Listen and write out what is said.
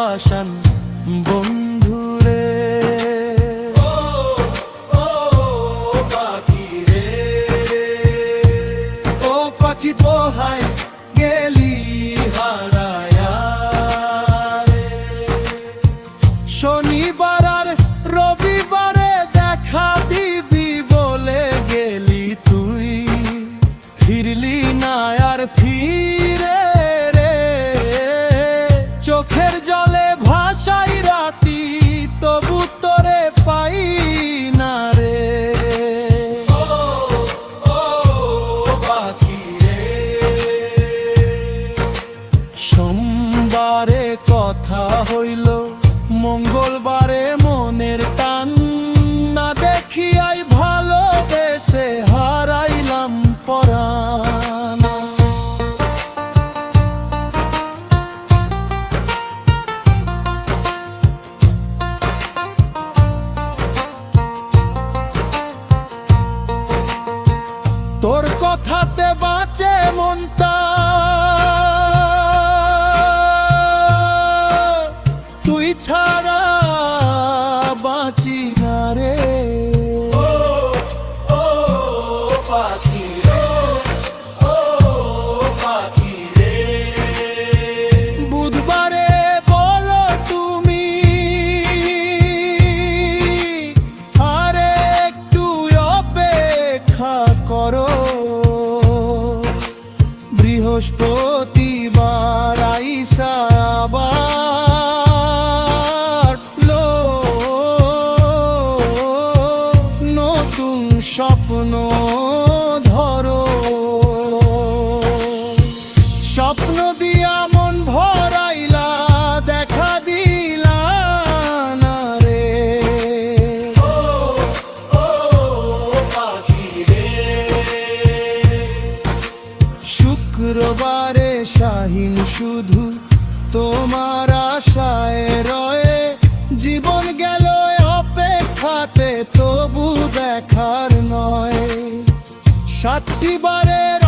পাষাণ বন্ধুরে। ও পাখি রে, ও পাখি পোহায় গেলি হারায়া রে। শনিবার আর রবিবারে দেখা দিবি বলে গেলি তুই, ফিরলি না আর ফিরে রে। চোখের জলে ভাসাই রাতি, তবু তোরে পাই না রে। ও পাখি রে, সোমবারে কথা হইল, মঙ্গলবারে মনের টান না দেখিয়াই ভালোবেসে হারাইলাম পরাণ। তোর কথাতে বাঁচে মনটা, তুই ছাড়া বাঁচি না রে। ও পাখি রে, ও পাখি রে। বুধবারে বলো তুমি আরে একটু অপেক্ষা করো, বৃহস্পতিবার আইসা আবার নতুন স্বপ্ন ধরো। স্বপ্ন দিয়া মন ভরাইলা, দেখা দিলা না রে। ও পাখি রে, শুক্রবারে শাহীন শুধু তোমার আশায় রয়ে, জীবন গেল অপেক্ষাতে তবু দেখার নয়। 7টি বারের